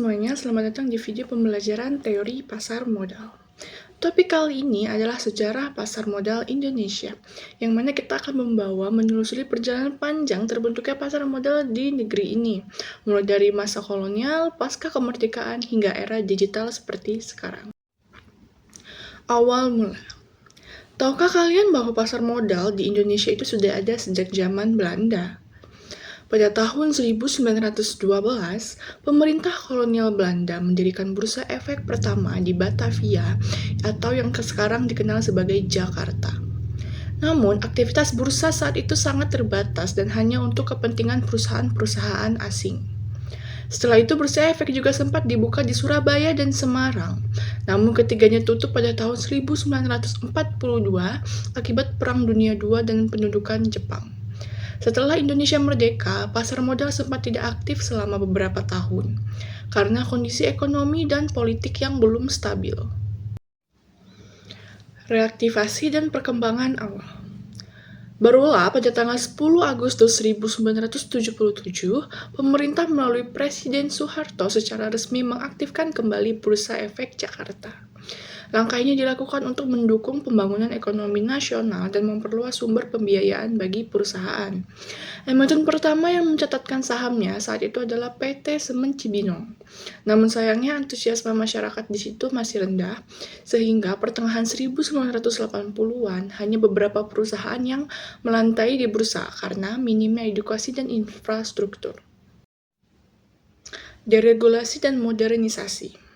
semuanya, selamat datang di video pembelajaran teori pasar modal. Topik kali ini adalah sejarah pasar modal Indonesia, yang mana kita akan membawa menelusuri perjalanan panjang terbentuknya pasar modal di negeri ini, mulai dari masa kolonial, pasca kemerdekaan, hingga era digital seperti sekarang. Awal mula. Tahukah kalian bahwa pasar modal di Indonesia itu sudah ada sejak zaman Belanda? Pada tahun 1912, pemerintah kolonial Belanda mendirikan bursa efek pertama di Batavia atau yang sekarang dikenal sebagai Jakarta. Namun, aktivitas bursa saat itu sangat terbatas dan hanya untuk kepentingan perusahaan-perusahaan asing. Setelah itu, bursa efek juga sempat dibuka di Surabaya dan Semarang. Namun, ketiganya tutup pada tahun 1942 akibat Perang Dunia II dan pendudukan Jepang. Setelah Indonesia merdeka, pasar modal sempat tidak aktif selama beberapa tahun karena kondisi ekonomi dan politik yang belum stabil. Reaktivasi dan perkembangan awal. Barulah pada tanggal 10 Agustus 1977, pemerintah melalui Presiden Soeharto secara resmi mengaktifkan kembali Bursa Efek Jakarta. Langkah ini dilakukan untuk mendukung pembangunan ekonomi nasional dan memperluas sumber pembiayaan bagi perusahaan. Emiten pertama yang mencatatkan sahamnya saat itu adalah PT Semen Cibinong. Namun sayangnya antusiasme masyarakat di situ masih rendah, sehingga pertengahan 1980-an hanya beberapa perusahaan yang melantai di bursa karena minimnya edukasi dan infrastruktur. Deregulasi dan modernisasi.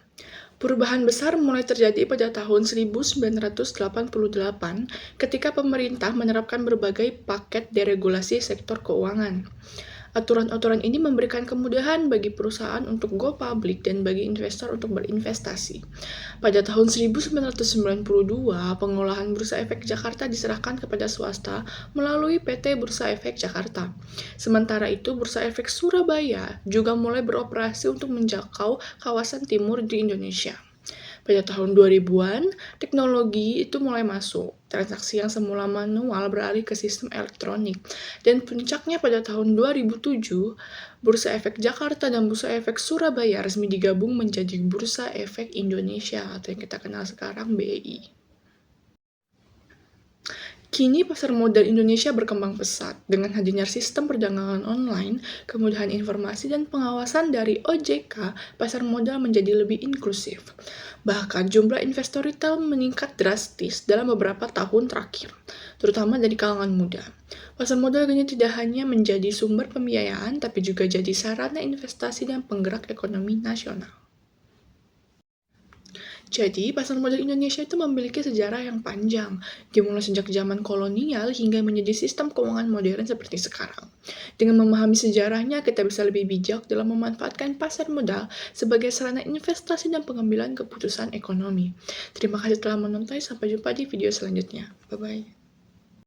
Perubahan besar mulai terjadi pada tahun 1988 ketika pemerintah menerapkan berbagai paket deregulasi sektor keuangan. Aturan-aturan ini memberikan kemudahan bagi perusahaan untuk go public dan bagi investor untuk berinvestasi. Pada tahun 1992, pengolahan Bursa Efek Jakarta diserahkan kepada swasta melalui PT Bursa Efek Jakarta. Sementara itu, Bursa Efek Surabaya juga mulai beroperasi untuk menjangkau kawasan timur di Indonesia. Pada tahun 2000-an, teknologi itu mulai masuk. Transaksi yang semula manual beralih ke sistem elektronik. Dan puncaknya pada tahun 2007, Bursa Efek Jakarta dan Bursa Efek Surabaya resmi digabung menjadi Bursa Efek Indonesia atau yang kita kenal sekarang BEI. Kini pasar modal Indonesia berkembang pesat dengan hadirnya sistem perdagangan online, kemudahan informasi dan pengawasan dari OJK, pasar modal menjadi lebih inklusif. Bahkan jumlah investor retail meningkat drastis dalam beberapa tahun terakhir, terutama dari kalangan muda. Pasar modal kini tidak hanya menjadi sumber pembiayaan, tapi juga jadi sarana investasi dan penggerak ekonomi nasional. Jadi, pasar modal Indonesia itu memiliki sejarah yang panjang, dimulai sejak zaman kolonial hingga menjadi sistem keuangan modern seperti sekarang. Dengan memahami sejarahnya, kita bisa lebih bijak dalam memanfaatkan pasar modal sebagai sarana investasi dan pengambilan keputusan ekonomi. Terima kasih telah menonton, sampai jumpa di video selanjutnya. Bye-bye.